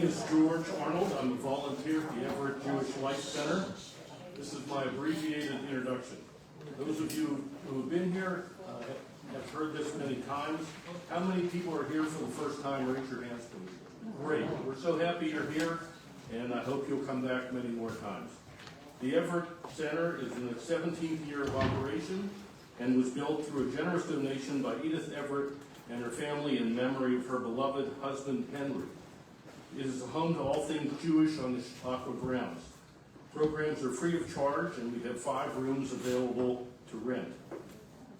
is George Arnold. I'm a volunteer at the Everett Jewish Life Center. This is my abbreviated introduction. Those of you who have been here have heard this many times. How many people are here for the first time? Raise your hands, please. Great. We're so happy you're here, and I hope you'll come back many more times. The Everett Center is in its 17th year of operation and was built through a generous donation by Edith Everett and her family in memory of her beloved husband, Henry. It is a home to all things Jewish on the Chautauqua grounds. Programs are free of charge, and we have 5 rooms available to rent.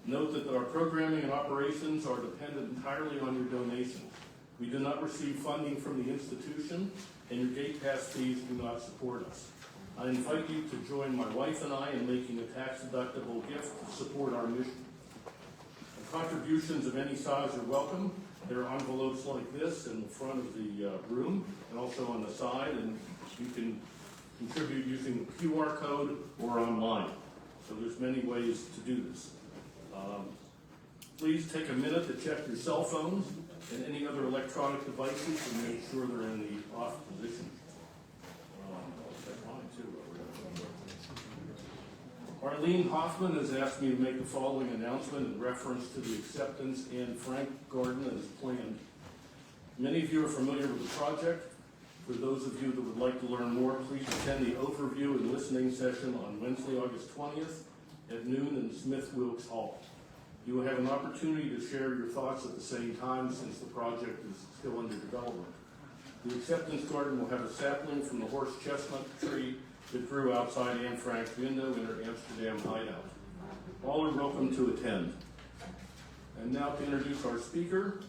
Note that our programming and operations are dependent entirely on your donations. We do not receive funding from the institution, and your gate pass fees do not support us. I invite you to join my wife and I in making a tax-deductible gift to support our mission. Contributions of any size are welcome. There are envelopes like this in the front of the room and also on the side, and you can contribute using the QR code or online. So there's many ways to do this. Please take a minute to check your cell phones and any other electronic devices and make sure they're in the off position. I'll check mine too. Arlene Hoffman has asked me to make the following announcement in reference to the acceptance and Frank Garden as planned. Many of you are familiar with the project. For those of you that would like to learn more, please attend the overview and listening session on Wednesday, August 20th at noon in Smith Wilkes Hall. You will have an opportunity to share your thoughts at the same time since the project is still under development. The acceptance garden will have a sapling from the horse chestnut tree that grew outside Anne Frank's window in her Amsterdam hideout. All are welcome to attend. And now to introduce our speaker,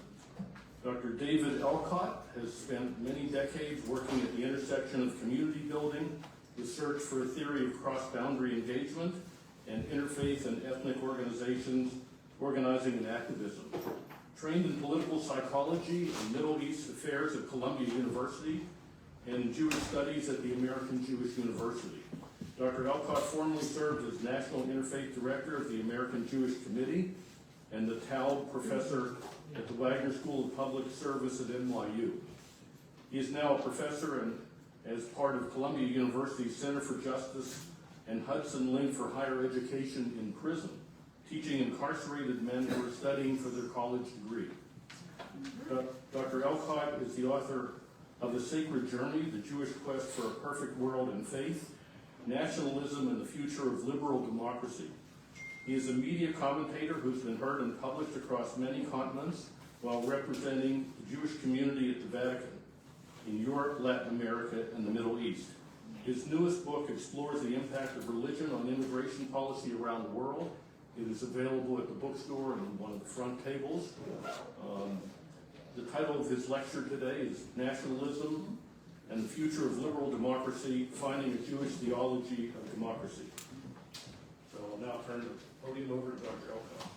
Dr. David Elcott has spent many decades working at the intersection of community building, the search for a theory of cross-boundary engagement, and interfaith and ethnic organizations, organizing and activism. Trained in political psychology and Middle East affairs at Columbia University, and Jewish Studies at the American Jewish University. Dr. Elcott formerly served as National Interfaith Director of the American Jewish Committee and the Taub Professor at the Wagner School of Public Service at NYU. He is now a professor and as part of Columbia University's Center for Justice and Hudson Link for Higher Education in Prison, teaching incarcerated men who are studying for their college degree. Dr. Elcott is the author of The Sacred Journey, The Jewish Quest for a Perfect World and Faith, Nationalism and the Future of Liberal Democracy. He is a media commentator who's been heard and published across many continents while representing the Jewish community at the Vatican, in Europe, Latin America, and the Middle East. His newest book explores the impact of religion on immigration policy around the world. It is available at the bookstore and one of the front tables. The title of his lecture today is Nationalism and the Future of Liberal Democracy, Finding a Jewish Theology of Democracy. So I'll now turn the podium over to Dr. Elcott.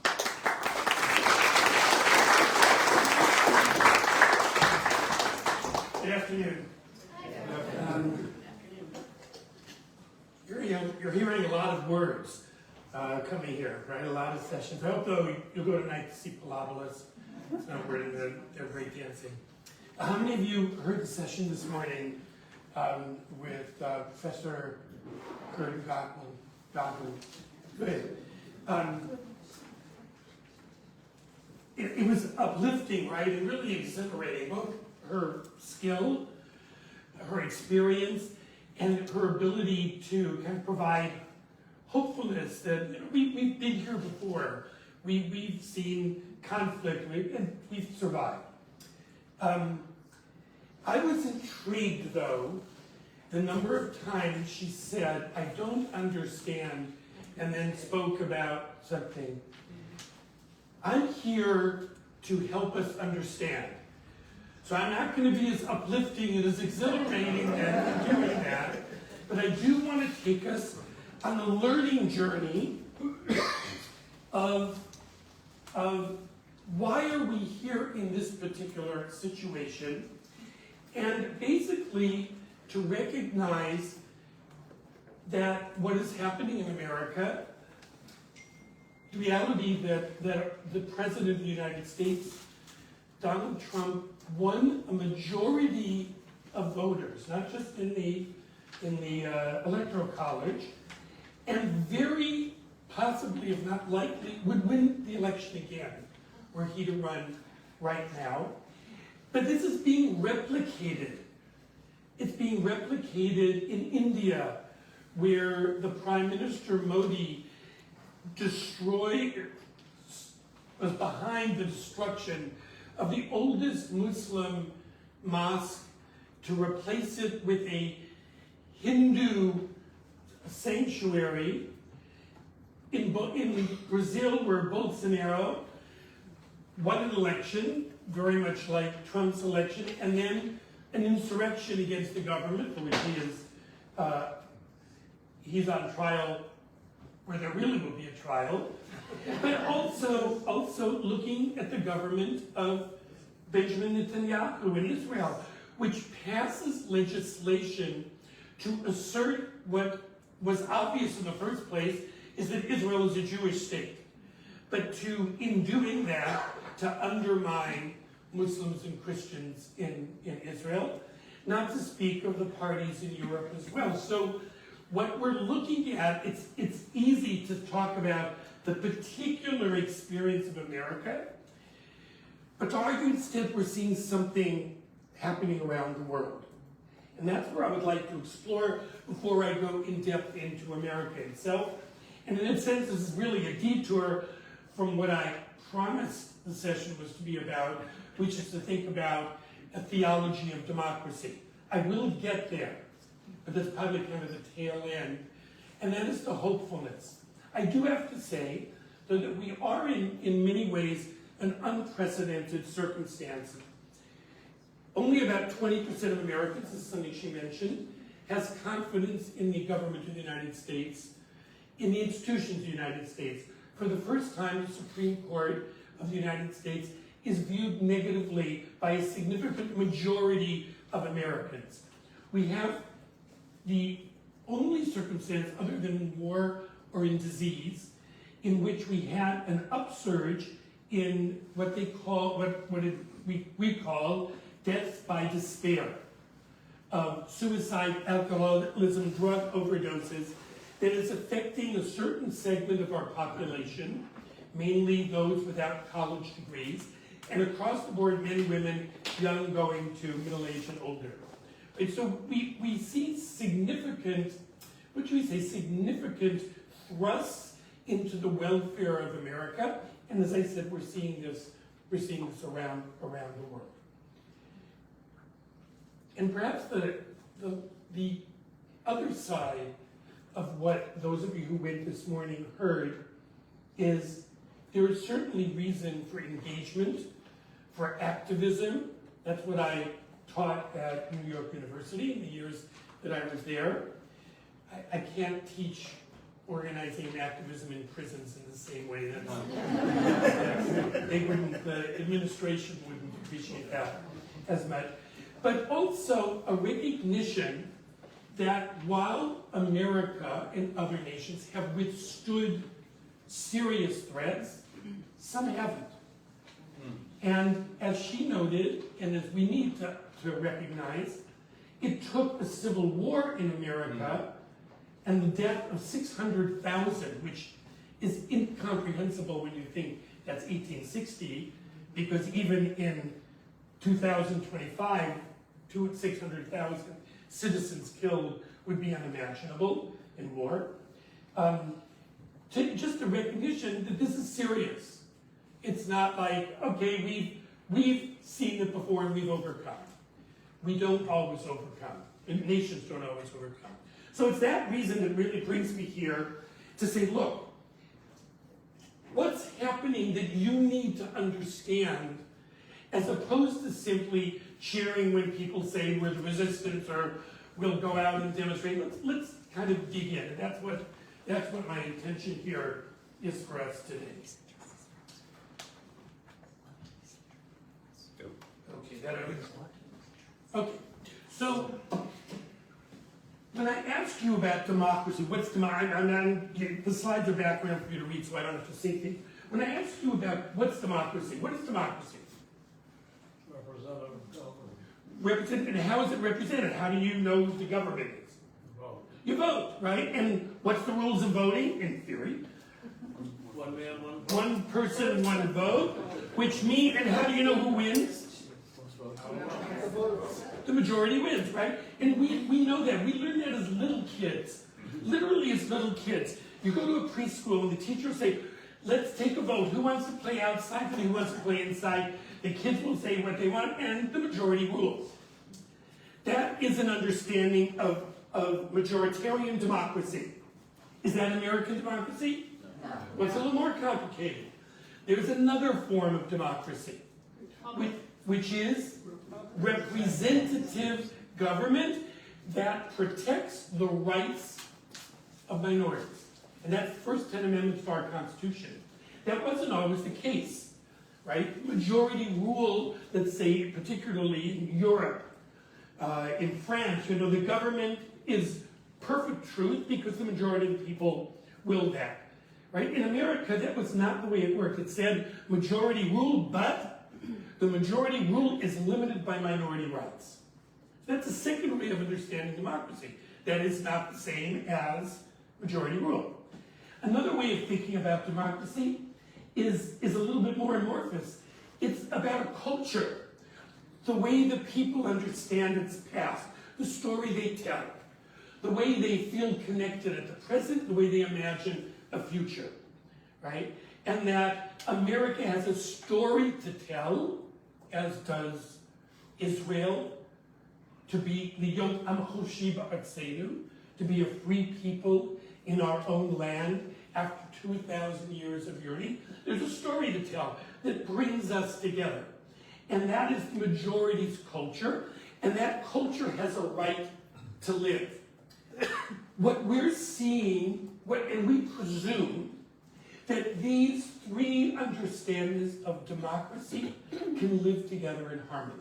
Good afternoon. You're hearing a lot of words coming here, right? A lot of sessions. I hope, though, you'll go tonight to see Parabolas. It's not weird, they're great dancing. How many of you heard the session this morning with Professor Kurt Gottman? Good. It was uplifting, right, and really exhilarating. Both her skill, her experience, and her ability to kind of provide hopefulness that we've been here before. We've seen conflict, and we've survived. I was intrigued, though, the number of times she said, "I don't understand," and then spoke about something. I'm here to help us understand. So I'm not going to be as uplifting and as exhilarating as doing that, but I do want to take us on a learning journey of why are we here in this particular situation, and basically to recognize that what is happening in America, the reality that the President of the United States, Donald Trump, won a majority of voters, not just in the electoral college, and very possibly, if not likely, would win the election again, were he to run right now. But this is being replicated. It's being replicated in India, where the Prime Minister Modi was behind the destruction of the oldest Muslim mosque to replace it with a Hindu sanctuary. In Brazil, where Bolsonaro won an election, very much like Trump's election, and then an insurrection against the government, for which he's on trial, where there really will be a trial, but also looking at the government of Benjamin Netanyahu in Israel, which passes legislation to assert what was obvious in the first place, is that Israel is a Jewish state. But in doing that, to undermine Muslims and Christians in Israel, not to speak of the parties in Europe as well. So what we're looking at, it's easy to talk about the particular experience of America, but to argue instead we're seeing something happening around the world. And that's where I would like to explore before I go in depth into America itself. And in a sense, this is really a detour from what I promised the session was to be about, which is to think about a theology of democracy. I will get there, but that's probably kind of the tail end. And that is the hopefulness. I do have to say, though, that we are in many ways an unprecedented circumstance. Only about 20% of Americans, this is something she mentioned, has confidence in the government of the United States, in the institutions of the United States. For the first time, the Supreme Court of the United States is viewed negatively by a significant majority of Americans. We have the only circumstance, other than in war or in disease, in which we had an upsurge in what they call, we call deaths by despair, suicide, alcoholism, drug overdoses, that is affecting a certain segment of our population, mainly those without college degrees, and across the board, men, women, young going to middle age and older. And so we see significant, significant thrusts into the welfare of America. And as I said, we're seeing this around the world. And perhaps the other side of what those of you who went this morning heard is there is certainly reason for engagement, for activism. That's what I taught at New York University in the years that I was there. I can't teach organizing and activism in prisons in the same way. The administration wouldn't appreciate that as much. But also a recognition that while America and other nations have withstood serious threats, some haven't. And as she noted, and as we need to recognize, it took a civil war in America and the death of 600,000, which is incomprehensible when you think that's 1860, because even in 2025, 600,000 citizens killed would be unimaginable in war. Just a recognition that this is serious. It's not like, okay, we've seen it before and we've overcome. We don't always overcome. And nations don't always overcome. So it's that reason that really brings me here to say, look, what's happening that you need to understand, as opposed to simply cheering when people say we're the resistance or we'll go out and demonstrate. Let's kind of dig in. And that's what my intention here is for us today. Okay, that over. Okay, so when I ask you about democracy, what's democracy? The slides are background for you to read, so I don't have to say things. When I ask you about what's democracy, what is democracy? Representative government. represented, and how is it represented? How do you know who the government is? Vote. You vote, right? And what's the rules of voting, in theory? One man, one vote. One person, one vote, which means, and how do you know who wins? The majority wins, right? And we know that. We learn that as little kids. Literally as little kids. You go to a preschool and the teacher will say, let's take a vote. Who wants to play outside and who wants to play inside? The kids will say what they want and the majority rules. That is an understanding of majoritarian democracy. Is that American democracy? No. Well, it's a little more complicated. There's another form of democracy, which is representative government that protects the rights of minorities. And that's the first 10 amendments to our Constitution. That wasn't always the case, right? Majority rule, let's say, particularly in Europe, in France, the government is perfect truth because the majority of the people will that. Right? In America, that was not the way it worked. It said majority rule, but the majority rule is limited by minority rights. That's a second way of understanding democracy. That is not the same as majority rule. Another way of thinking about democracy is a little bit more amorphous. It's about a culture, the way the people understand its past, the story they tell, the way they feel connected at the present, the way they imagine a future, right? And that America has a story to tell, as does Israel, to be the Yom Amchoshi Ba'atzenu, to be a free people in our own land after 2,000 years of yearning. There's a story to tell that brings us together. And that is the majority's culture, and that culture has a right to live. What we're seeing, and we presume that these three understandings of democracy can live together in harmony.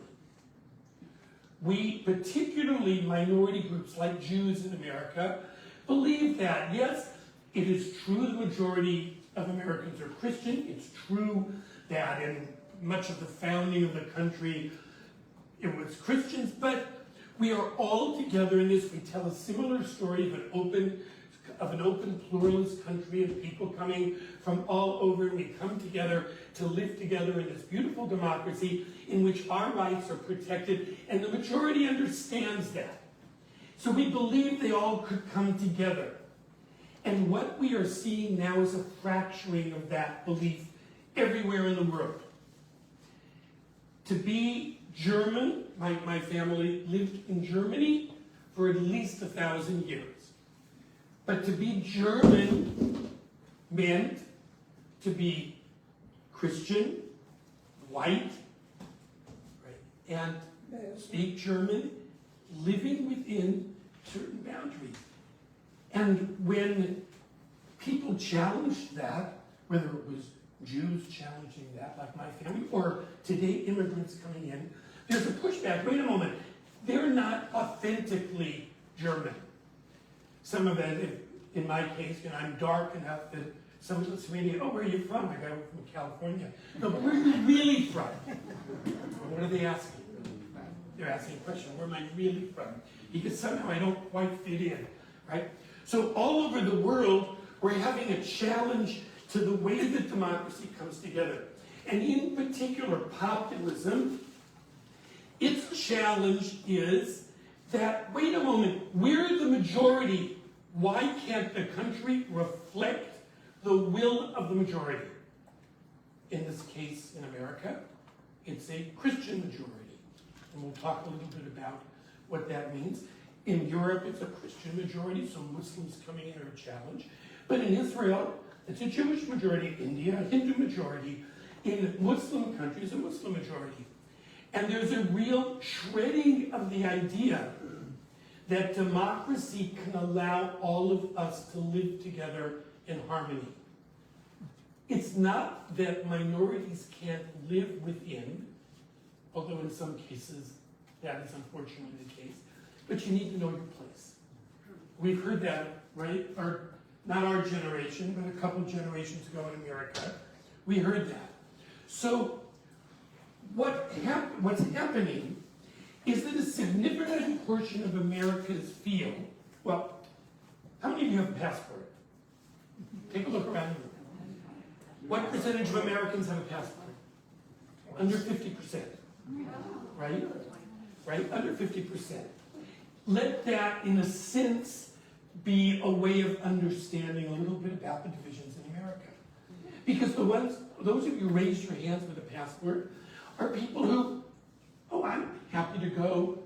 We, particularly minority groups like Jews in America, believe that. Yes, it is true the majority of Americans are Christian. It's true that in much of the founding of the country it was Christians, but we are all together in this. We tell a similar story of an open pluralist country and people coming from all over, and we come together to live together in this beautiful democracy in which our rights are protected, and the majority understands that. So we believe they all could come together. And what we are seeing now is a fracturing of that belief everywhere in the world. To be German, my family lived in Germany for at least 1,000 years. But to be German meant to be Christian, white, right, and speak German, living within certain boundaries. And when people challenged that, whether it was Jews challenging that, like my family, or today immigrants coming in, there's a pushback. Wait a moment. They're not authentically German. Some of it, in my case, I'm dark enough that someone looks at me and, oh, where are you from? I go, from California. No, but where are you really from? What are they asking? They're asking a question, where am I really from? Because somehow I don't quite fit in, right? So all over the world, we're having a challenge to the way that democracy comes together. And in particular, populism, its challenge is that, wait a moment, we're the majority. Why can't the country reflect the will of the majority? In this case, in America, it's a Christian majority. And we'll talk a little bit about what that means. In Europe, it's a Christian majority, so Muslims coming in are a challenge. But in Israel, it's a Jewish majority. India, a Hindu majority. In Muslim countries, a Muslim majority. And there's a real shredding of the idea that democracy can allow all of us to live together in harmony. It's not that minorities can't live within, although in some cases that is unfortunately the case, but you need to know your place. We've heard that, right? Not our generation, but a couple generations ago in America. We heard that. So what's happening is that a significant portion of Americans feel, well, how many of you have a passport? Take a look around the room. What percentage of Americans have a passport? Under 50%, right? Right, under 50%. Let that, in a sense, be a way of understanding a little bit about the divisions in America. Because those of you who raised your hands with a passport are people who, oh, I'm happy to go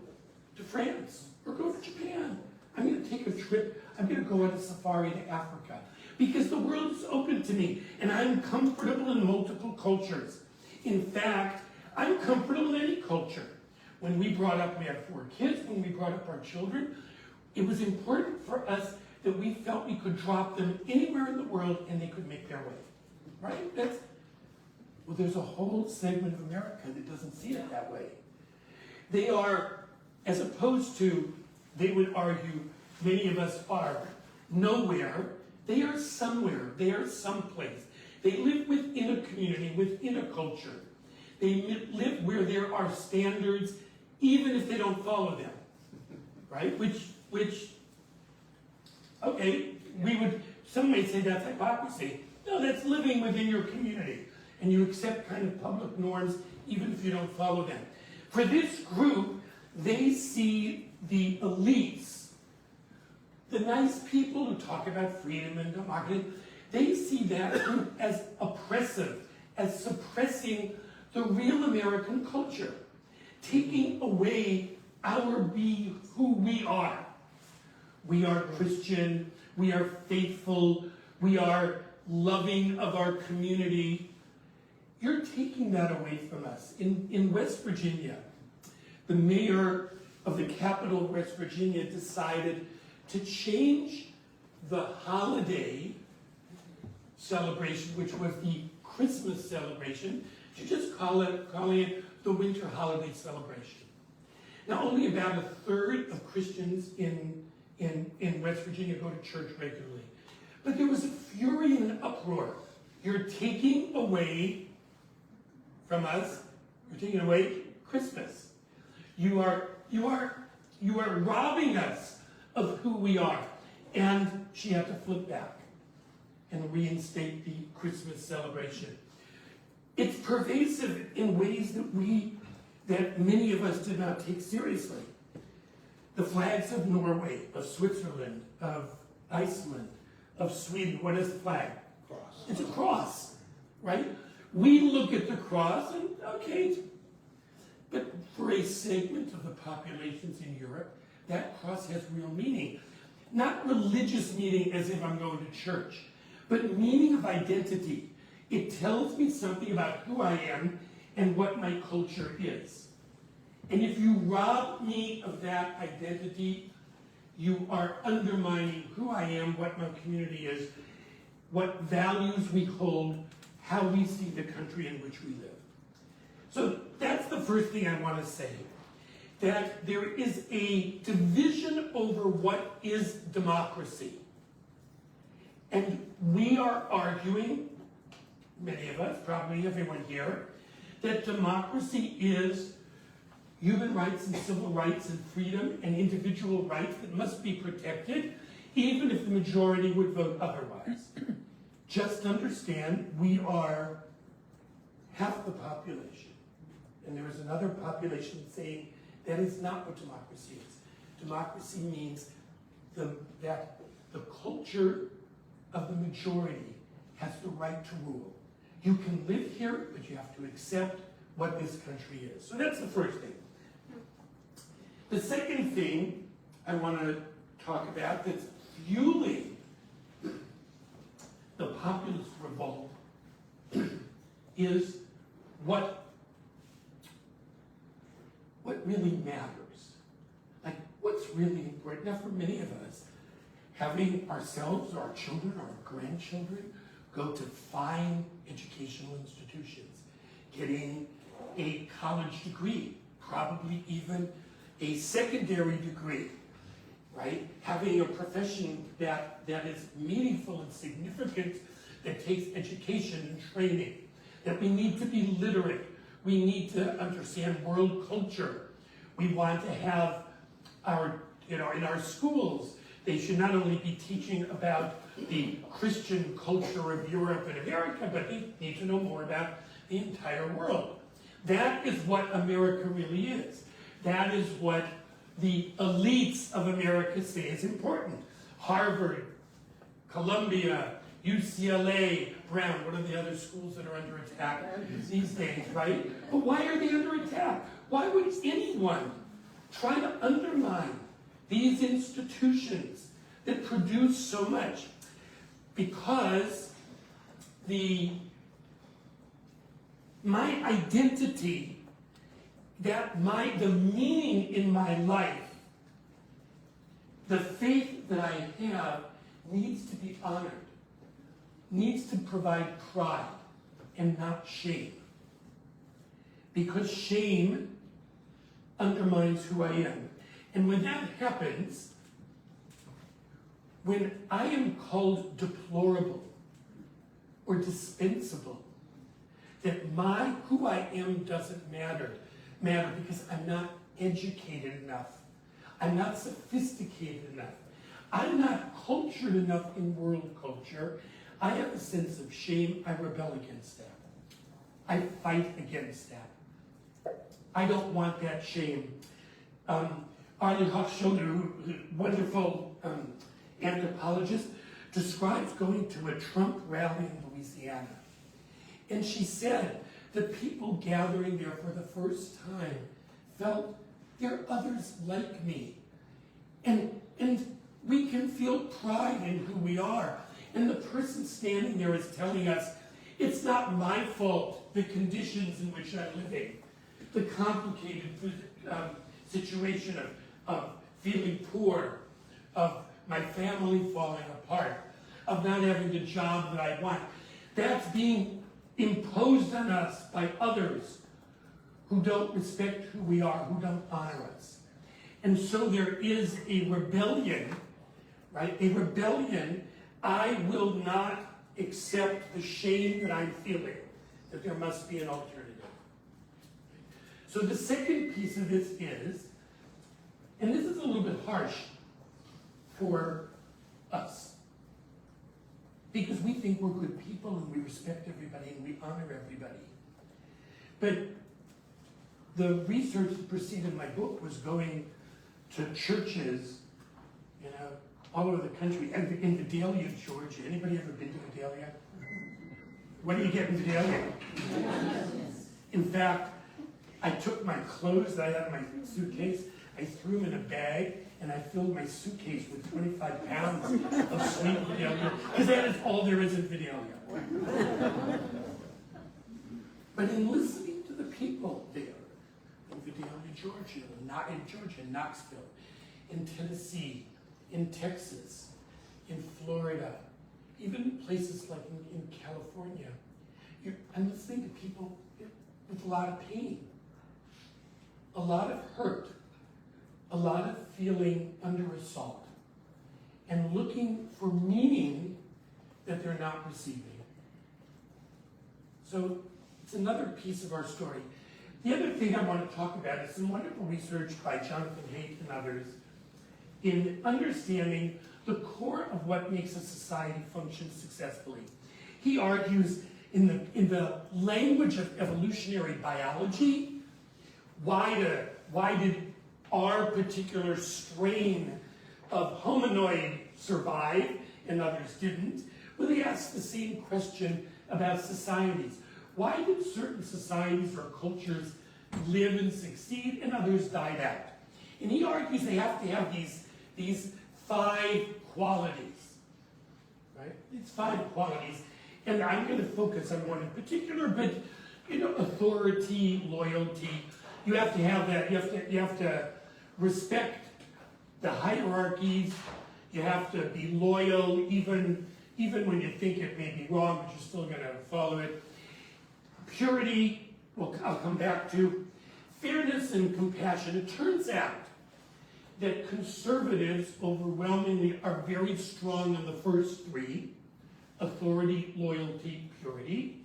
to France or go to Japan. I'm going to take a trip. I'm going to go on a safari to Africa. Because the world is open to me, and I'm comfortable in multiple cultures. In fact, I'm comfortable in any culture. When we brought up, we had 4 kids, when we brought up our children, it was important for us that we felt we could drop them anywhere in the world and they could make their way. Right? Well, there's a whole segment of America that doesn't see it that way. They are, as opposed to, they would argue, many of us are nowhere, they are somewhere, they are someplace. They live within a community, within a culture. They live where there are standards, even if they don't follow them, right? Which, okay, some may say that's hypocrisy. No, that's living within your community. And you accept kind of public norms, even if you don't follow them. For this group, they see the elites, the nice people who talk about freedom and democracy, they see that group as oppressive, as suppressing the real American culture, taking away our be who we are. We are Christian, we are faithful, we are loving of our community. You're taking that away from us. In West Virginia, the mayor of the capital of West Virginia decided to change the holiday celebration, which was the Christmas celebration, to just calling it the winter holiday celebration. Now, only about 1/3 of Christians in West Virginia go to church regularly. But there was a fury and an uproar. You're taking away from us, you're taking away Christmas. You are robbing us of who we are. And she had to flip back and reinstate the Christmas celebration. It's pervasive in ways that many of us did not take seriously. The flags of Norway, of Switzerland, of Iceland, of Sweden, what is the flag? Cross. It's a cross, right? We look at the cross and, okay, but for a segment of the populations in Europe, that cross has real meaning. Not religious meaning as if I'm going to church, but meaning of identity. It tells me something about who I am and what my culture is. And if you rob me of that identity, you are undermining who I am, what my community is, what values we hold, how we see the country in which we live. So that's the first thing I want to say, that there is a division over what is democracy. And we are arguing, many of us, probably everyone here, that democracy is human rights and civil rights and freedom and individual rights that must be protected, even if the majority would vote otherwise. Just understand, we are half the population. And there is another population saying that is not what democracy is. Democracy means that the culture of the majority has the right to rule. You can live here, but you have to accept what this country is. So that's the first thing. The second thing I want to talk about that's fueling the populist revolt is what really matters. Like, what's really important. Now, for many of us, having ourselves or our children or our grandchildren go to fine educational institutions, getting a college degree, probably even a secondary degree, right? Having a profession that is meaningful and significant, that takes education and training, that we need to be literate, we need to understand world culture, We want to have our, in our schools, they should not only be teaching about the Christian culture of Europe and America, but they need to know more about the entire world. That is what America really is. That is what the elites of America say is important. Harvard, Columbia, UCLA, Brown, what are the other schools that are under attack these days, right? But why are they under attack? Why would anyone try to undermine these institutions that produce so much? Because my identity, the meaning in my life, the faith that I have needs to be honored, needs to provide pride and not shame. Because shame undermines who I am. And when that happens, when I am called deplorable or dispensable, that who I am doesn't matter because I'm not educated enough. I'm not sophisticated enough. I'm not cultured enough in world culture. I have a sense of shame. I rebel against that. I fight against that. I don't want that shame. Arlie Hochschild, wonderful anthropologist, describes going to a Trump rally in Louisiana. And she said the people gathering there for the first time felt there are others like me. And we can feel pride in who we are. And the person standing there is telling us, it's not my fault, the conditions in which I'm living, the complicated situation of feeling poor, of my family falling apart, of not having the job that I want. That's being imposed on us by others who don't respect who we are, who don't honor us. And so there is a rebellion, right? A rebellion. I will not accept the shame that I'm feeling, that there must be an alternative. So the second piece of this is, and this is a little bit harsh for us, because we think we're good people and we respect everybody and we honor everybody. But the research that preceded my book was going to churches, all over the country, and in Vidalia, Georgia. Anybody ever been to Vidalia? What do you get in Vidalia? In fact, I took my clothes that I had in my suitcase, I threw them in a bag, and I filled my suitcase with 25 pounds of sweet Vidalia, because that is all there is in Vidalia. But in listening to the people there, in Vidalia, Georgia, in Knoxville, in Tennessee, in Texas, in Florida, even places like in California, I'm listening to people with a lot of pain, a lot of hurt, a lot of feeling under assault, and looking for meaning that they're not receiving. So it's another piece of our story. The other thing I want to talk about is some wonderful research by Jonathan Haidt and others in understanding the core of what makes a society function successfully. He argues in the language of evolutionary biology, why did our particular strain of hominoid survive and others didn't? Well, he asks the same question about societies. Why did certain societies or cultures live and succeed and others died out? And he argues they have to have these 5 qualities, right? These 5 qualities. And I'm going to focus on one in particular, but authority, loyalty. You have to have that. You have to respect the hierarchies. You have to be loyal, even when you think it may be wrong, but you're still going to follow it. Purity, I'll come back to. Fairness and compassion. It turns out that conservatives overwhelmingly are very strong in the first 3, authority, loyalty, purity.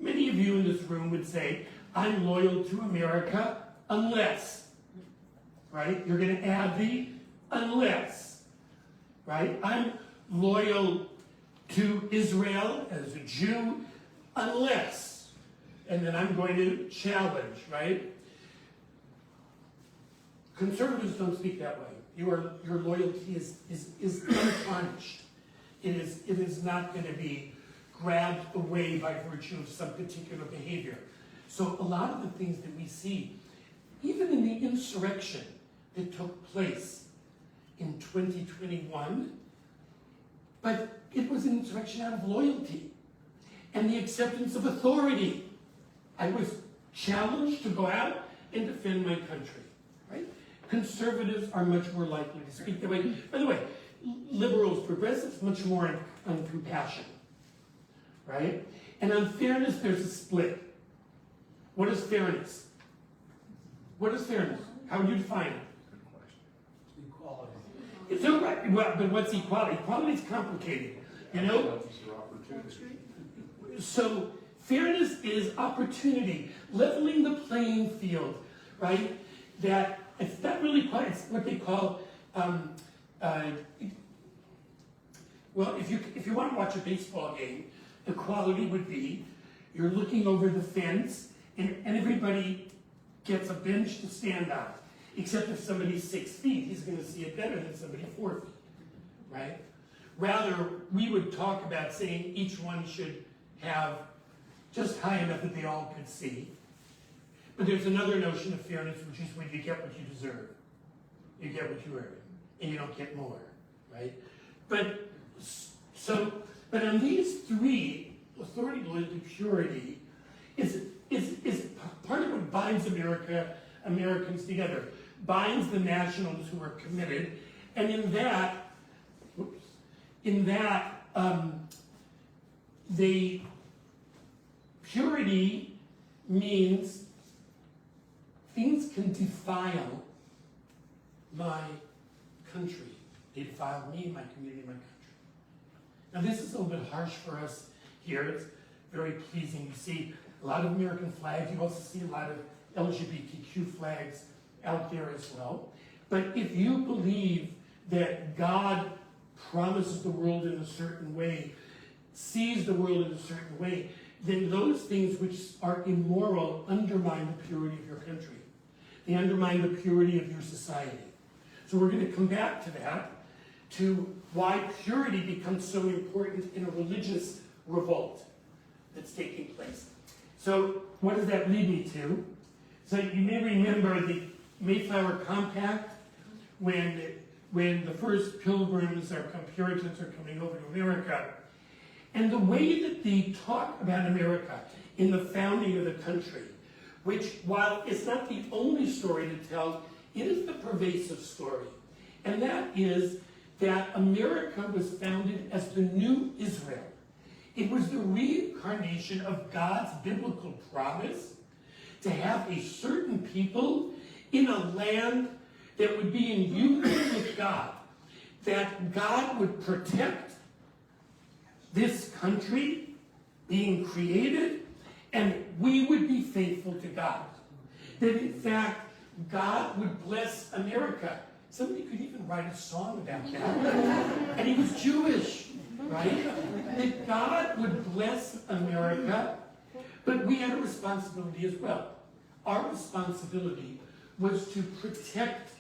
Many of you in this room would say, I'm loyal to America unless right? You're going to add the unless, right? I'm loyal to Israel as a Jew unless, and then I'm going to challenge, right? Conservatives don't speak that way. Your loyalty is unpunished. It is not going to be grabbed away by virtue of some particular behavior. So a lot of the things that we see, even in the insurrection that took place in 2021, but it was an insurrection out of loyalty and the acceptance of authority. I was challenged to go out and defend my country, right? Conservatives are much more likely to speak that way. By the way, liberals, progressives, much more on compassion, right? And on fairness, there's a split. What is fairness? What is fairness? How would you define it? Equality. It's all right. Well, but what's equality? Equality is complicated, you know? So fairness is opportunity, leveling the playing field, right? That it's not really quite, it's what they call, well, if you want to watch a baseball game, equality would be you're looking over the fence and everybody gets a bench to stand on. Except if somebody's 6 feet, he's going to see it better than somebody 4 feet, right? Rather, we would talk about saying each one should have just high enough that they all could see. But there's another notion of fairness, which is when you get what you deserve. You get what you earn, and you don't get more, right? But on these three, authority, loyalty, purity, is part of what binds Americans together. Binds the nationals who are committed, and in that, the purity means things can defile my country. They defile me, my community, my country. Now this is a little bit harsh for us here. It's very pleasing. You see a lot of American flags. You also see a lot of LGBTQ flags out there as well. But if you believe that God promises the world in a certain way, sees the world in a certain way, then those things which are immoral undermine the purity of your country. They undermine the purity of your society. So we're going to come back to that, to why purity becomes so important in a religious revolt that's taking place. So what does that lead me to? So you may remember the Mayflower Compact, when the first pilgrims or Puritans are coming over to America. And the way that they talk about America in the founding of the country, which, while it's not the only story to tell, it is the pervasive story. And that is that America was founded as the new Israel. It was the reincarnation of God's biblical promise to have a certain people in a land that would be in union with God, that God would protect this country being created, and we would be faithful to God. That in fact, God would bless America. Somebody could even write a song about that. And he was Jewish, right? That God would bless America, but we had a responsibility as well. Our responsibility was to protect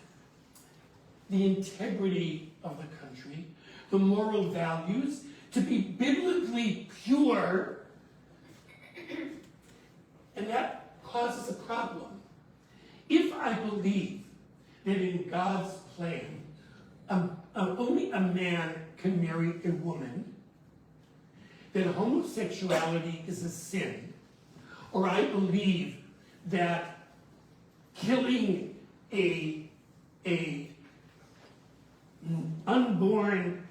the integrity of the country, the moral values, to be biblically pure, and that causes a problem. If I believe that in God's plan, only a man can marry a woman, that homosexuality is a sin, or I believe that killing a unborn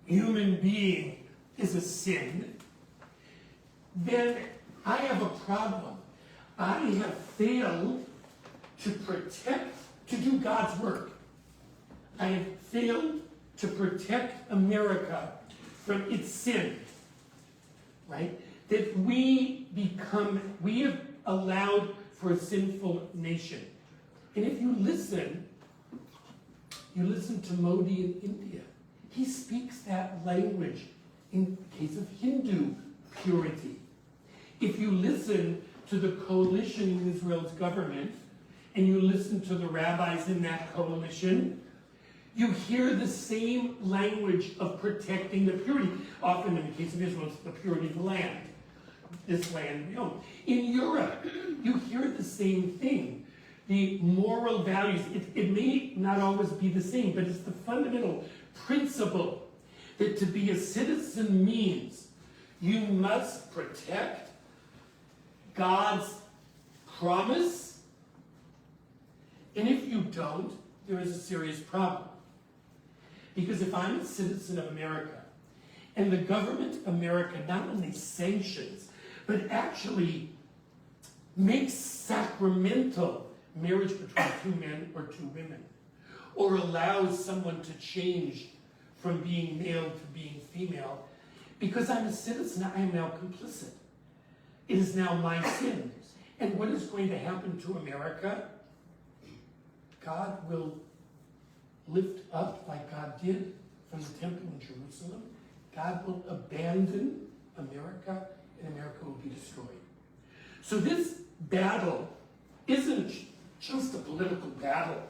human being is a sin, then I have a problem. I have failed to protect, to do God's work. I have failed to protect America from its sin, right? That we have allowed for a sinful nation. And if you listen You listen to Modi in India. He speaks that language in the case of Hindu purity. If you listen to the coalition in Israel's government, and you listen to the rabbis in that coalition, you hear the same language of protecting the purity. Often in the case of Israel, it's the purity of the land. This land we own. In Europe, you hear the same thing. The moral values, it may not always be the same, but it's the fundamental principle that to be a citizen means you must protect God's promise, and if you don't, there is a serious problem. Because if I'm a citizen of America, and the government of America not only sanctions, but actually makes sacramental marriage between two men or two women, or allows someone to change from being male to being female, because I'm a citizen, I am now complicit. It is now my sin. And what is going to happen to America? God will lift up, like God did from the temple in Jerusalem. God will abandon America, and America will be destroyed. So this battle isn't just a political battle.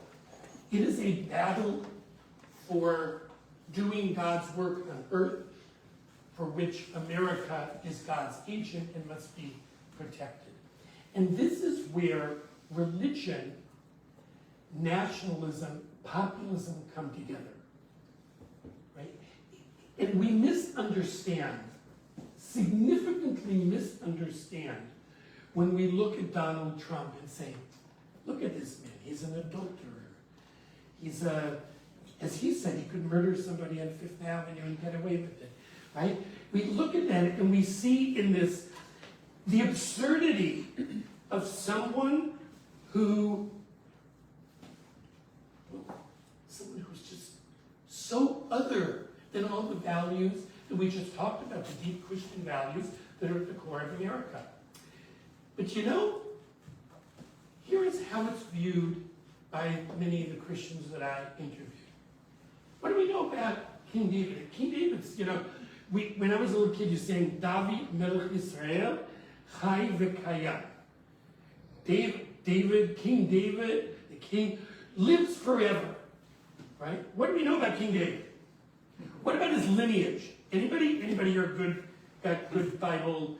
It is a battle for doing God's work on earth, for which America is God's agent and must be protected. And this is where religion, nationalism, populism come together, right? And we misunderstand, significantly misunderstand, when we look at Donald Trump and say, look at this man, he's an adulterer. He's as he said, he could murder somebody on Fifth Avenue and get away with it, right? We look at that and we see in this the absurdity of someone who's just so other than all the values that we just talked about, the deep Christian values that are at the core of America. But you know, here is how it's viewed by many of the Christians that I interviewed. What do we know about King David? King David's, you know, when I was a little kid, you sang David Melech Israel, Chai v'Kayam. King David, the king, lives forever, right? What do we know about King David? What about his lineage? Anybody got good Bible?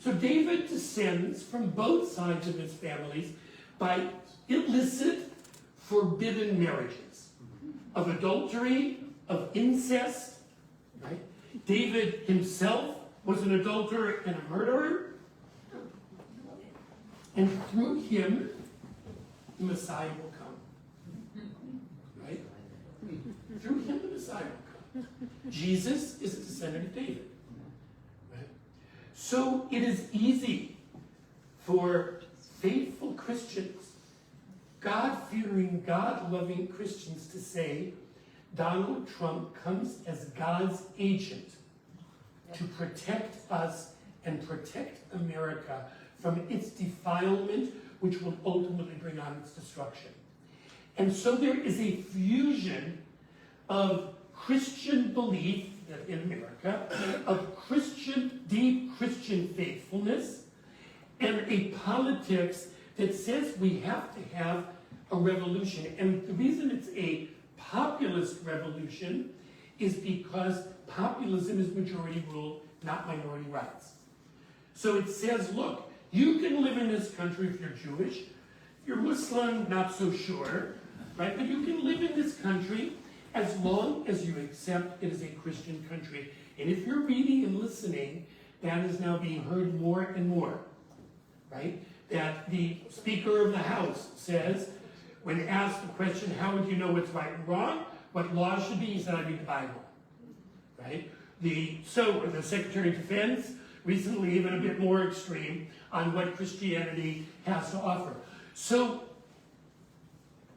So David descends from both sides of his families by illicit, forbidden marriages, of adultery, of incest, right? David himself was an adulterer and a murderer. And through him, the Messiah will come, right? Through him, the Messiah will come. Jesus is a descendant of David, right? So it is easy for faithful Christians, God-fearing, God-loving Christians to say, Donald Trump comes as God's agent to protect us and protect America from its defilement, which will ultimately bring on its destruction. And so there is a fusion of Christian belief in America, of deep Christian faithfulness, and a politics that says we have to have a revolution. And the reason it's a populist revolution is because populism is majority rule, not minority rights. So it says, look, you can live in this country if you're Jewish. If you're Muslim, not so sure, right? But you can live in this country as long as you accept it as a Christian country. And if you're reading and listening, that is now being heard more and more, right? That the Speaker of the House says, when asked the question, how would you know what's right and wrong? What law should be? He said, I read the Bible, right? The Secretary of Defense recently even a bit more extreme on what Christianity has to offer. So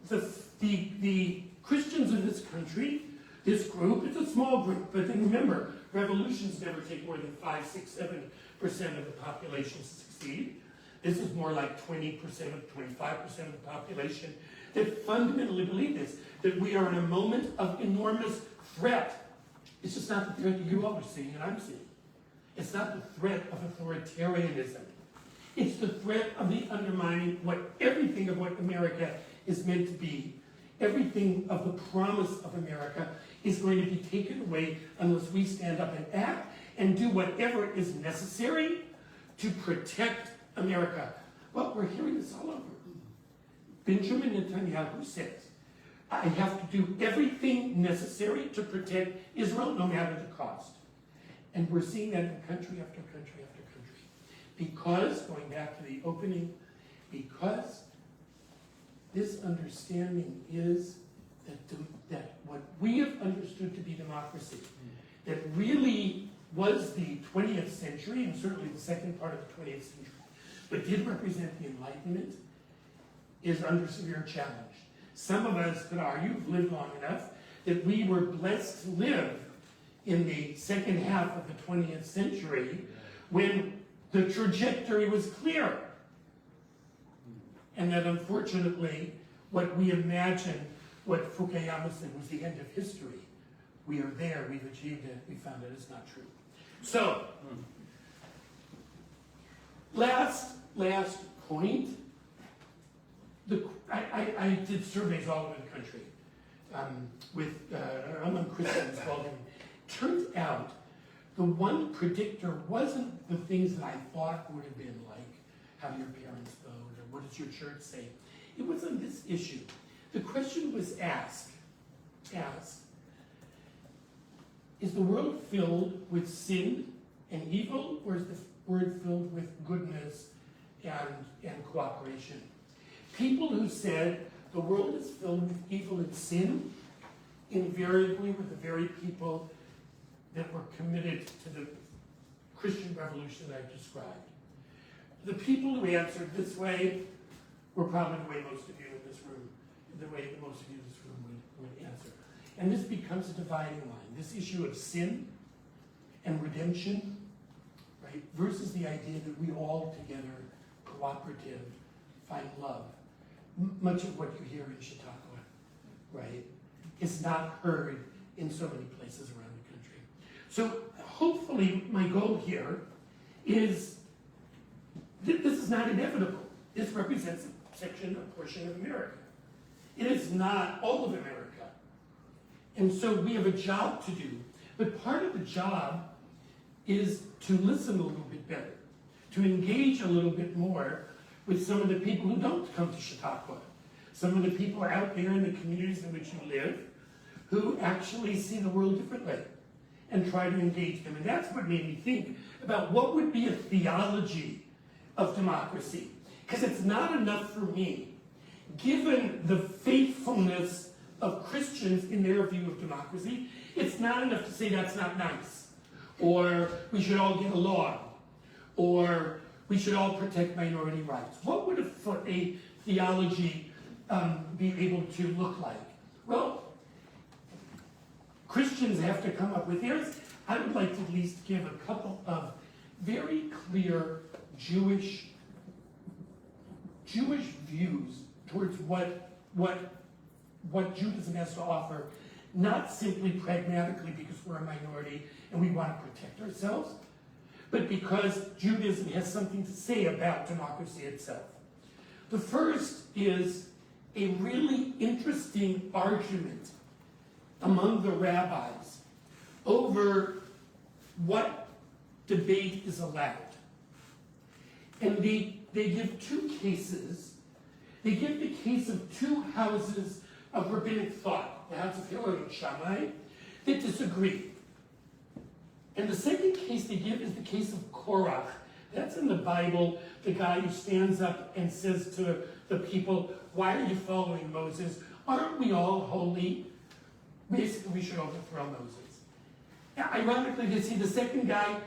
the Christians in this country, this group, it's a small group, but then remember, revolutions never take more than 5, 6, 7% of the population to succeed. This is more like 20%, 25% of the population that fundamentally believe this, that we are in a moment of enormous threat. It's just not the threat that you all are seeing and I'm seeing. It's not the threat of authoritarianism. It's the threat of the undermining everything of what America is meant to be. Everything of the promise of America is going to be taken away unless we stand up and act and do whatever is necessary to protect America. Well, we're hearing this all over. Benjamin Netanyahu says, I have to do everything necessary to protect Israel, no matter the cost. And we're seeing that in country after country after country. Because, going back to the opening, because this understanding is that what we have understood to be democracy, that really was the 20th century, and certainly the second part of the 20th century, but did represent the Enlightenment, is under severe challenge. Some of us could argue, who've lived long enough, that we were blessed to live in the second half of the 20th century when the trajectory was clear. And that unfortunately, what we imagined, what Fukuyama said was the end of history, we are there, we've achieved it, we found that it's not true. So, last point, I did surveys all over the country among Christians. Turns out the one predictor wasn't the things that I thought would have been like how your parents vote or what does your church say. It wasn't this issue. The question was asked, is the world filled with sin and evil, or is the world filled with goodness and cooperation? People who said the world is filled with evil and sin invariably were the very people that were committed to the Christian revolution that I described. The people who answered this way were probably the way most of you in this room, would answer. And this becomes a dividing line. This issue of sin and redemption, right, versus the idea that we all together, cooperative, find love. Much of what you hear in Chautauqua, right, is not heard in so many places around the country. So hopefully my goal here is that this is not inevitable. This represents a portion of America. It is not all of America. And so we have a job to do. But part of the job is to listen a little bit better, to engage a little bit more with some of the people who don't come to Chautauqua, some of the people out there in the communities in which you live who actually see the world differently and try to engage them. And that's what made me think about what would be a theology of democracy. Because it's not enough for me, given the faithfulness of Christians in their view of democracy, it's not enough to say that's not nice, or we should all get along, or we should all protect minority rights. What would a theology be able to look like? Well, Christians have to come up with theirs. I would like to at least give a couple of very clear Jewish views towards what Judaism has to offer, not simply pragmatically because we're a minority and we want to protect ourselves, but because Judaism has something to say about democracy itself. The first is a really interesting argument among the rabbis over what debate is allowed. And they give two cases. They give the case of two houses of rabbinic thought, the house of Hillel and Shammai, that disagree. And the second case they give is the case of Korach. That's in the Bible, the guy who stands up and says to the people, why are you following Moses? Aren't we all holy? Basically, we should overthrow Moses. Ironically, you see the second guy,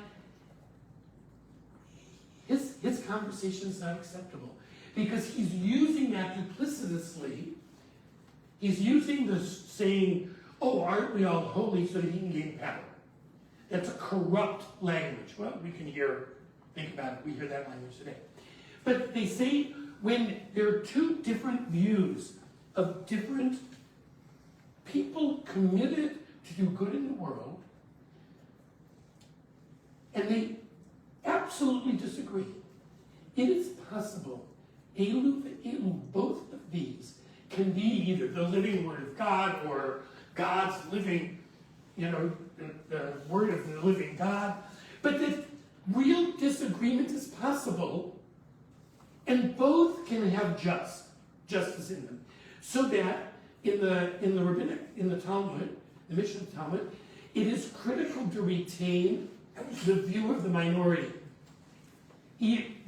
his conversation is not acceptable because he's using that duplicitously. He's using the saying, oh, aren't we all holy, so that he can gain power. That's a corrupt language. Well, we can think about it, we hear that language today. But they say when there are two different views of different people committed to do good in the world, and they absolutely disagree. It is possible, Elu ve'elu, both of these can be either the living word of God or God's living, the word of the living God, but that real disagreement is possible, and both can have justice in them. So that in the rabbinic, in the Talmud, the Mishnah Talmud, it is critical to retain the view of the minority.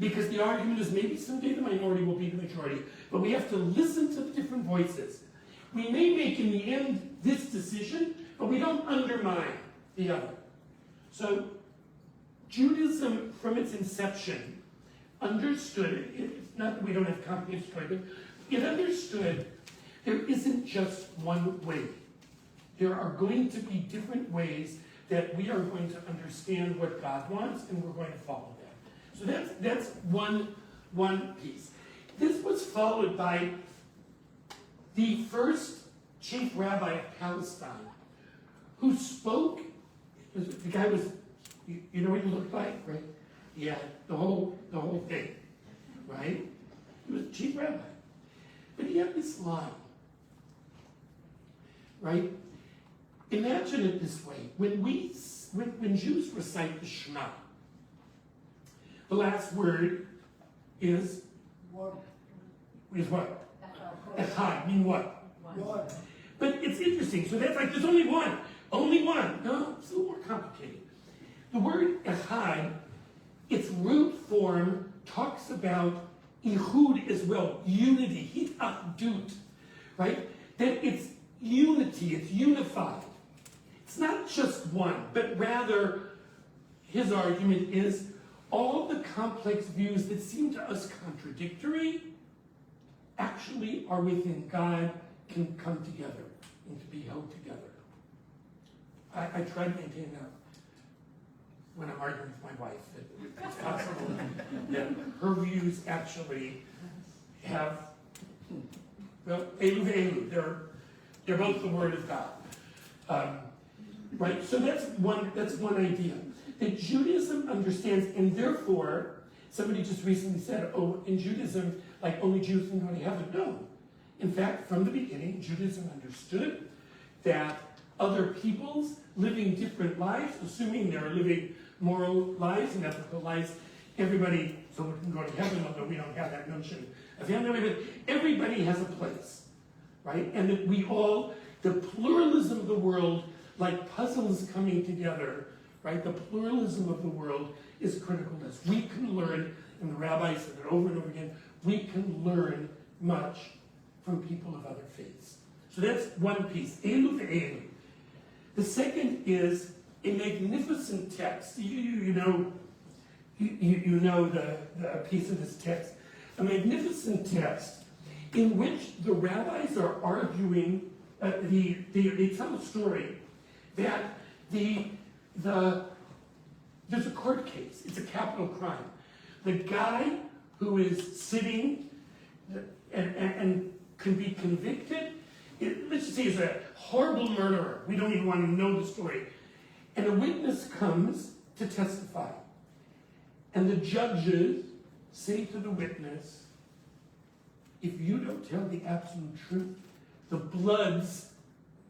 Because the argument is maybe someday the minority will be the majority, but we have to listen to the different voices. We may make in the end this decision, but we don't undermine the other. So Judaism, from its inception, understood, it's not that we don't have confidence, but it understood there isn't just one way. There are going to be different ways that we are going to understand what God wants, and we're going to follow that. So that's one piece. This was followed by the first chief rabbi of Palestine, who spoke. The guy was, you know what he looked like, right? Yeah, the whole thing, right? He was chief rabbi, but he had this line, right? Imagine it this way: when Jews recite the Shema, the last word is what? Echad, mean what? One. But it's interesting. So that's like there's only one. Only one. No, it's a little more complicated. The word echad, its root form talks about ihud as well, unity, hitachdut, right? That it's unity, it's unified. It's not just one, but rather, his argument is all the complex views that seem to us contradictory actually are within God, can come together and to be held together. I try to maintain that when I'm arguing with my wife, that it's possible that her views actually have, well, elu ve'elu, they're both the word of God. Right, so that's one idea. That Judaism understands, and therefore, somebody just recently said, oh, in Judaism, like only Jews can go to heaven. No. In fact, from the beginning, Judaism understood that other peoples living different lives, assuming they're living moral lives and ethical lives, everybody, so we can go to heaven, although we don't have that notion of heaven, but everybody has a place, right? And that we all, the pluralism of the world, like puzzles coming together, right? The pluralism of the world is critical to us. We can learn, and the rabbis said it over and over again, we can learn much from people of other faiths. So that's one piece, elu ve'elu. The second is a magnificent text. You know the piece of this text. A magnificent text in which the rabbis are arguing, they tell a story that there's a court case. It's a capital crime. The guy who is sitting and can be convicted, let's just say he's a horrible murderer. We don't even want to know the story. And a witness comes to testify. And the judges say to the witness, if you don't tell the absolute truth, the bloods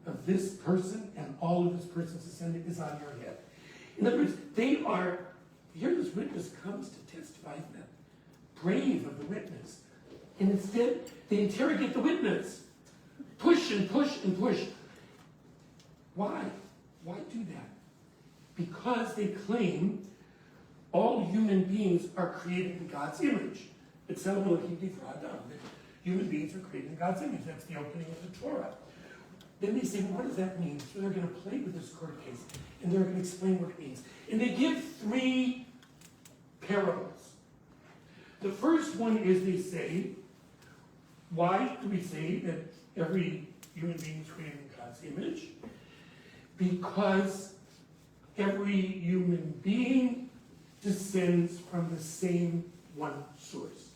of this person and all of this person's descendant is on your head. In other words, here this witness comes to testify to them, brave of the witness. And instead, they interrogate the witness. Push and push and push. Why? Why do that? Because they claim all human beings are created in God's image. It's human beings are created in God's image. That's the opening of the Torah. Then they say, well, what does that mean? So they're going to play with this court case, and they're going to explain what it means. And they give 3 parables. The first one is they say, why do we say that every human being is created in God's image? Because every human being descends from the same one source.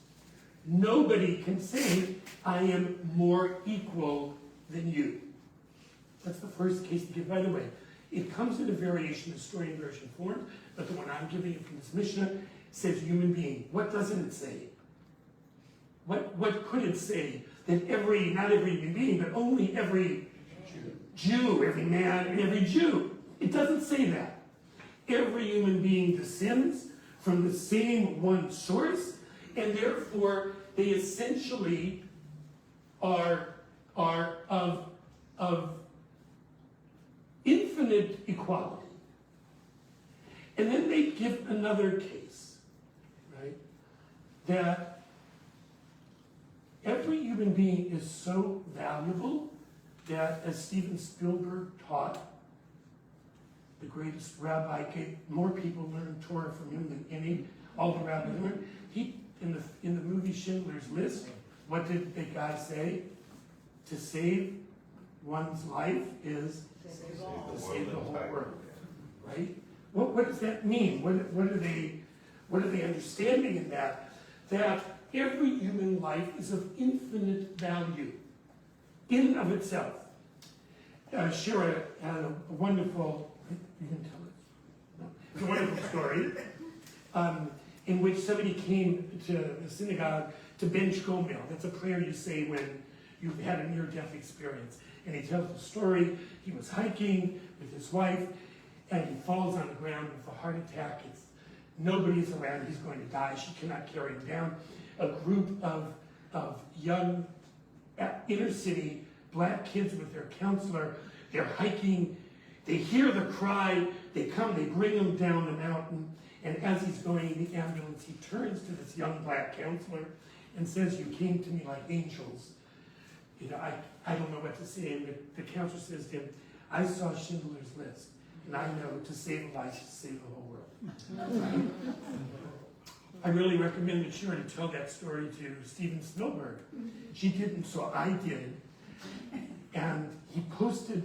Nobody can say, I am more equal than you. That's the first case to give. By the way, it comes in a variation, historian version form, but the one I'm giving you from this Mishnah says human being. What doesn't it say? What could it say? That not every human being, but only every Jew, every man, and every Jew. It doesn't say that. Every human being descends from the same one source, and therefore they essentially are of infinite equality. And then they give another case, right? That every human being is so valuable that, as Steven Spielberg taught, the greatest rabbi, more people learned Torah from him than all the rabbis learned. In the movie Schindler's List, what did the guy say? To save one's life is to save the whole world, right? What does that mean? What are they understanding in that? That every human life is of infinite value in and of itself. Shira had a wonderful, you can tell it. No, it's a wonderful story in which somebody came to the synagogue to bench gomel. That's a prayer you say when you've had a near-death experience. And he tells the story. He was hiking with his wife, and he falls on the ground with a heart attack. Nobody's around. He's going to die. She cannot carry him down. A group of young inner city black kids with their counselor, they're hiking. They hear the cry. They come. They bring him down the mountain. And as he's going in the ambulance, he turns to this young black counselor and says, "You came to me like angels." I don't know what to say. And the counselor says to him, "I saw Schindler's List, and I know to save a life is to save the whole world." I really recommend that Shira tell that story to Steven Spielberg. She didn't, so I did. And he posted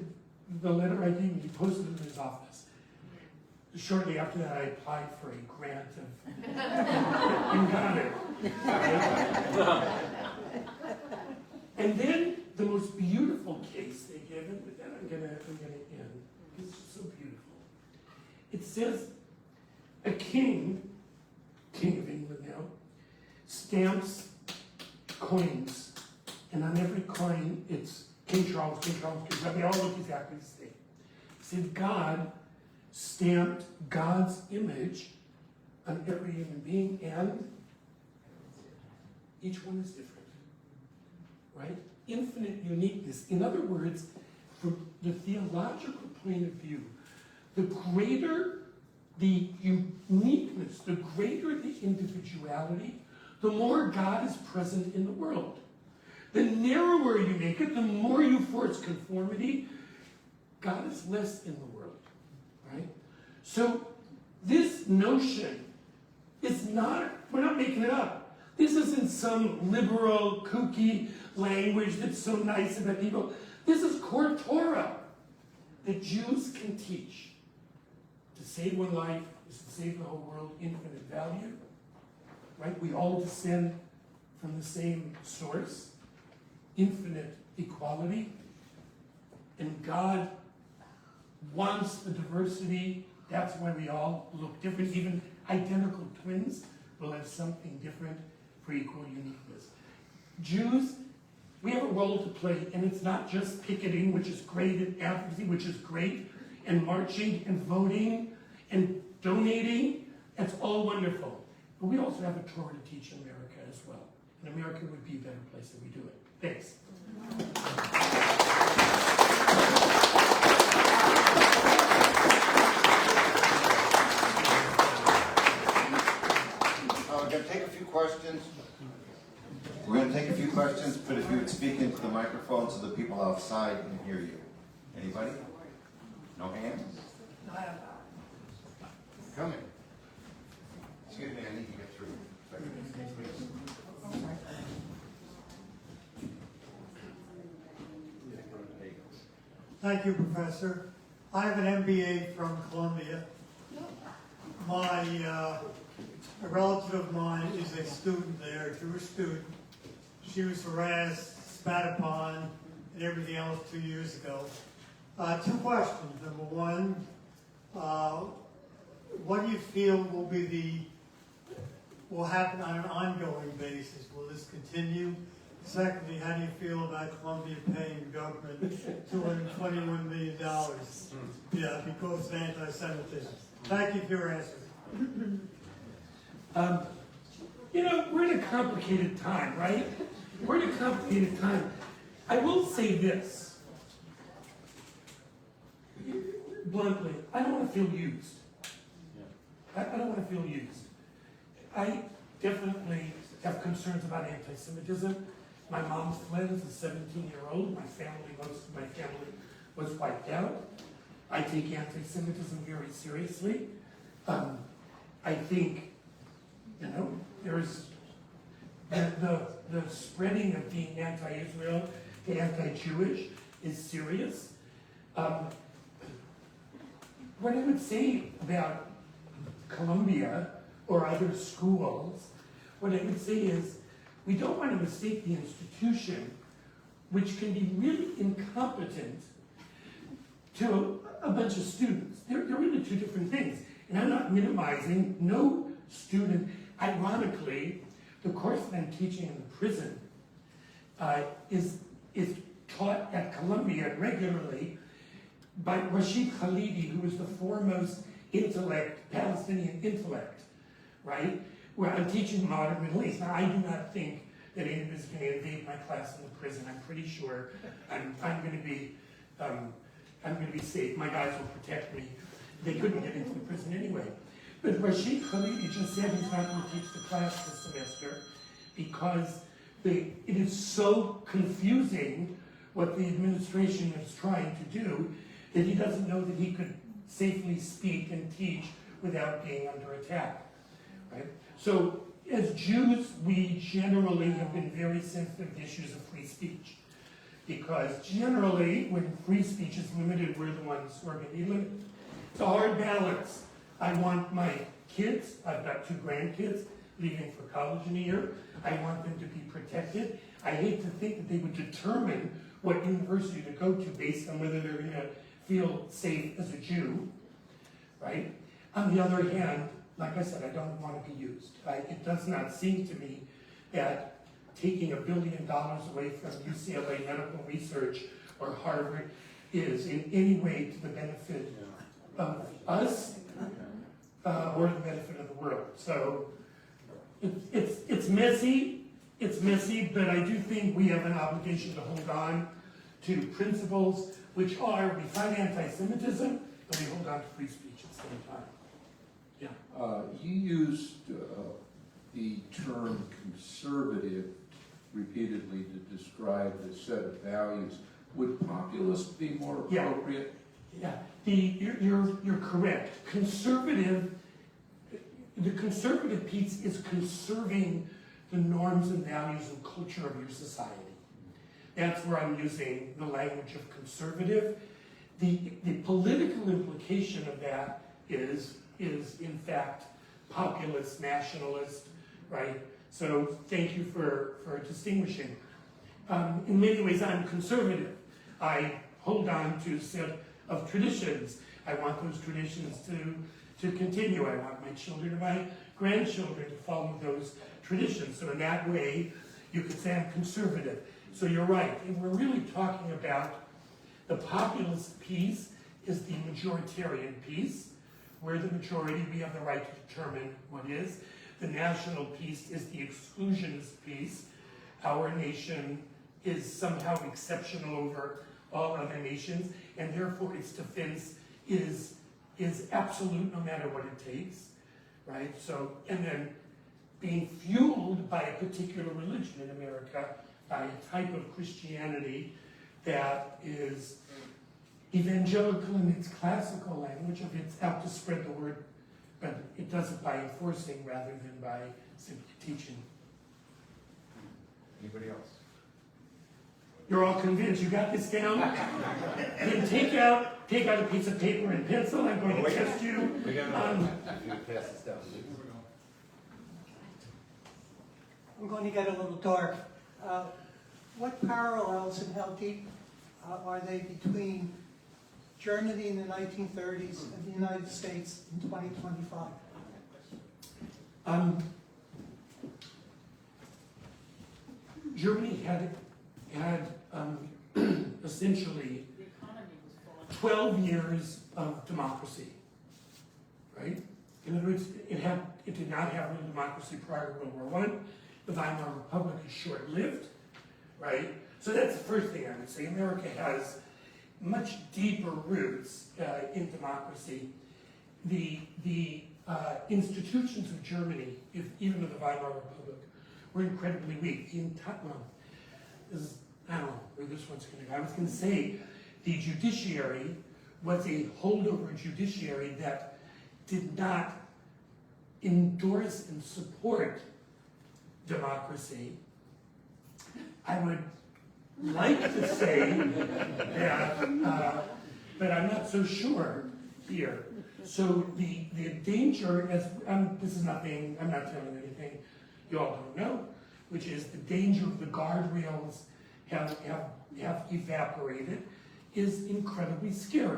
the letter I gave him, he posted it in his office. Shortly after that, I applied for a grant and got it. And then the most beautiful case they give, and with that I'm gonna end. It's so beautiful. It says a king of England now, stamps coins, and on every coin it's King Charles, King Charles, King Charles. They all look exactly the same. It said God stamped God's image on every human being, and each one is different. Right? Infinite uniqueness. In other words, from the theological point of view, the greater the uniqueness, the greater the individuality, the more God is present in the world. The narrower you make it, the more you force conformity, God is less in the world. Right? So this notion is not, we're not making it up. This isn't some liberal, kooky language that's so nice about people. This is core Torah that Jews can teach. To save one life is to save the whole world, infinite value. Right? We all descend from the same source, infinite equality. And God wants the diversity. That's why we all look different. Even identical twins will have something different for equal uniqueness. Jews, we have a role to play, and it's not just picketing, which is great, and advocacy, which is great, and marching, and voting, and donating. That's all wonderful. But we also have a Torah to teach in America as well. And America would be a better place if we do it. Thanks. We're going to take a few questions. We're going to take a few questions, but if you would speak into the microphone so the people outside can hear you. Anybody? No hands? Come in. Excuse me, I need to get through. Thank you, Professor. I have an MBA from Columbia. A relative of mine is a student there, a Jewish student. She was harassed, spat upon, and everything else 2 years ago. Two questions. Number one, what do you feel will happen on an ongoing basis? Will this continue? Secondly, how do you feel about Columbia paying the government $221 million? Yeah, because of anti-Semitism. Thank you for your answer. We're in a complicated time, right? We're in a complicated time. I will say this, bluntly, I don't want to feel used. I don't want to feel used. I definitely have concerns about anti-Semitism. My mom fled as a 17-year-old. Most of my family was wiped out. I take anti-Semitism very seriously. I think, there's the spreading of being anti-Israel to anti-Jewish is serious. What I would say about Columbia or other schools, what I would say is we don't want to mistake the institution, which can be really incompetent, to a bunch of students. They're really two different things. And I'm not minimizing, no student. Ironically, the course that I'm teaching in the prison is taught at Columbia regularly by Rashid Khalidi, who is the foremost Palestinian intellect, right? Where I'm teaching modern Middle East. Now, I do not think that anyone is going to invade my class in the prison. I'm pretty sure I'm going to be safe. My guys will protect me. They couldn't get into the prison anyway. But Rashid Khalidi just said he's not going to teach the class this semester because it is so confusing what the administration is trying to do that he doesn't know that he could safely speak and teach without being under attack, right? So as Jews, we generally have been very sensitive to issues of free speech because generally when free speech is limited, we're the ones who are going to be limited. It's a hard balance. I want my kids, I've got 2 grandkids leaving for college in a year. I want them to be protected. I hate to think that they would determine what university to go to based on whether they're going to feel safe as a Jew, right? On the other hand, like I said, I don't want to be used. It does not seem to me that taking $1 billion away from UCLA medical research or Harvard is in any way to the benefit of us or the benefit of the world. So it's messy, but I do think we have an obligation to hold on to principles which are, we fight anti-Semitism, and we hold on to free speech at the same time. Yeah. You used the term conservative repeatedly to describe the set of values. Would populist be more appropriate? Yeah, you're correct. The conservative piece is conserving the norms and values and culture of your society. That's where I'm using the language of conservative. The political implication of that is in fact populist, nationalist, right? So thank you for distinguishing. In many ways, I'm conservative. I hold on to a set of traditions. I want those traditions to continue. I want my children and my grandchildren to follow those traditions. So in that way, you could say I'm conservative. So you're right. And we're really talking about the populist piece is the majoritarian piece, where the majority, we have the right to determine what is. The national piece is the exclusionist piece. Our nation is somehow exceptional over all other nations, and therefore its defense is absolute no matter what it takes, right? So, and then being fueled by a particular religion in America, by a type of Christianity that is evangelical in its classical language, of it's out to spread the word, but it does it by enforcing rather than by simply teaching. Anybody else? You're all convinced, you got this down? Then take out a piece of paper and pencil, I'm going to test you We got Um, if you pass this down. I'm going to get a little dark. What parallels and how deep are they between Germany in the 1930s and the United States in 2025? Germany had essentially 12 years of democracy, right? In other words, it did not have real democracy prior to World War I. The Weimar Republic is short-lived, right? So that's the first thing I would say. America has much deeper roots in democracy. The institutions of Germany, even of the Weimar Republic, were incredibly weak. I don't know where this one's going to go. I was going to say the judiciary was a holdover judiciary that did not endorse and support democracy. I would like to say that, but I'm not so sure here. So the danger, this is nothing, I'm not telling you anything you all don't know, which is the danger of the guardrails have evaporated, is incredibly scary.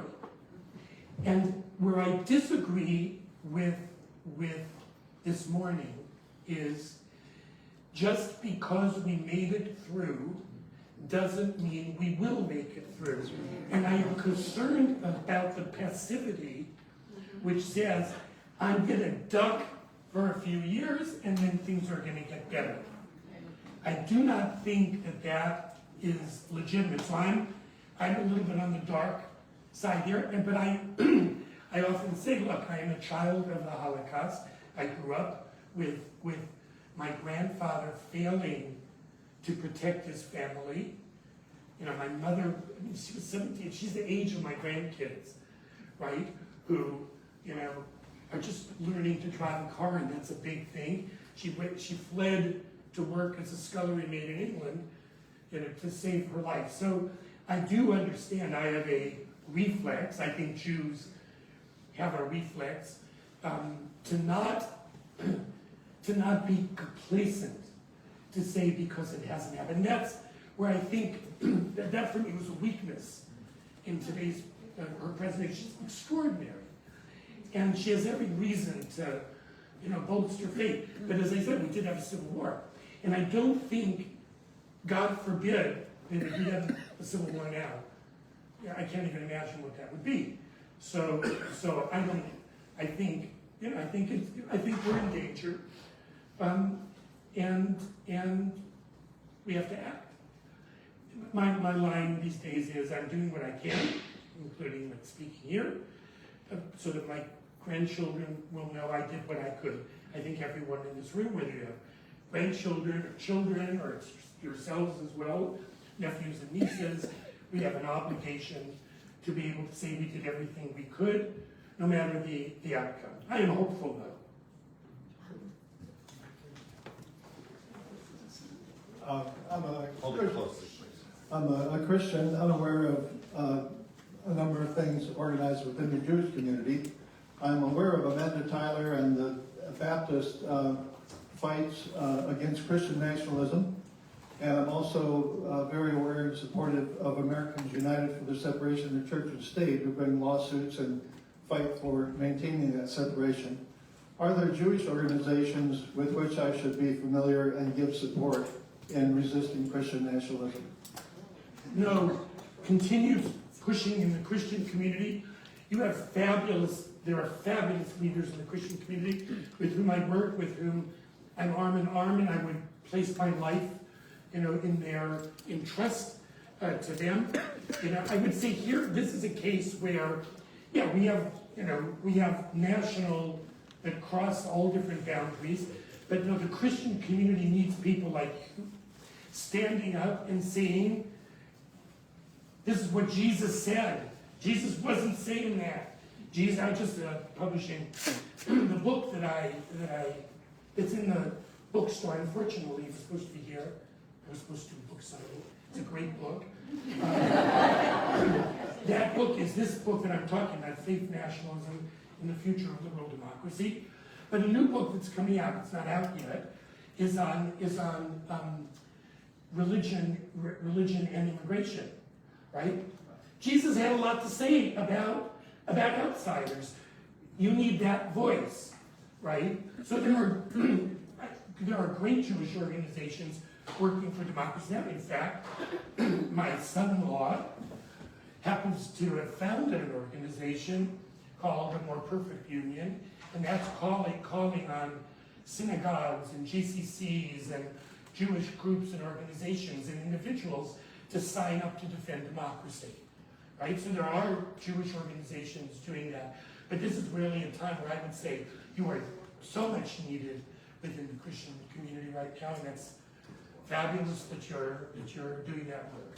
And where I disagree with this morning is just because we made it through doesn't mean we will make it through. And I am concerned about the passivity which says, I'm going to duck for a few years and then things are going to get better. I do not think that is legitimate. So I'm a little bit on the dark side here, but I often say, look, I am a child of the Holocaust. I grew up with my grandfather failing to protect his family. You know, my mother, she was 17, she's the age of my grandkids, right? Who, you know, are just learning to drive a car, and that's a big thing. She fled to work as a scullery maid in England, you know, to save her life. So I do understand. I have a reflex. I think Jews have a reflex to not be complacent, to say because it hasn't happened. And that's where I think that for me was a weakness in today's her presentation. She's extraordinary, and she has every reason to, you know, bolster faith. But as I said, we did have a civil war, and I don't think, God forbid, that if we have a civil war now, I can't even imagine what that would be. So I think we're in danger, and we have to act. My line these days is I'm doing what I can, including like speaking here, so that my grandchildren will know I did what I could. I think everyone in this room, whether you have grandchildren or children or yourselves as well, nephews and nieces, we have an obligation to be able to say we did everything we could, no matter the outcome. I am hopeful, though. Hold it closely, please. I'm a Christian, unaware of a number of things organized within the Jewish community. I'm aware of Amanda Tyler and the Baptist fights against Christian nationalism. And I'm also very aware and supportive of Americans United for the Separation of Church and State, who bring lawsuits and fight for maintaining that separation. Are there Jewish organizations with which I should be familiar and give support in resisting Christian nationalism? No, continue pushing in the Christian community. There are fabulous leaders in the Christian community with whom I work, with whom I'm arm in arm, and I would place my life, you know, in trust to them. You know, I would say here, this is a case where, yeah, we have national that cross all different boundaries, but you know, the Christian community needs people like you standing up and saying, this is what Jesus said. Jesus wasn't saying that. Jesus, I'm just publishing the book it's in the bookstore. Unfortunately, it was supposed to be here. I was supposed to do a book signing. It's a great book. That book is this book that I'm talking about, Faith Nationalism in the future of liberal democracy. But a new book that's coming out, it's not out yet, is on religion and immigration, right? Jesus had a lot to say about outsiders. You need that voice, right? So there are great Jewish organizations working for democracy now. In fact, my son-in-law happens to have founded an organization called the More Perfect Union, and that's calling on synagogues and GCCs and Jewish groups and organizations and individuals to sign up to defend democracy, right? So there are Jewish organizations doing that, but this is really a time where I would say you are so much needed within the Christian community right now, and that's fabulous that you're doing that work.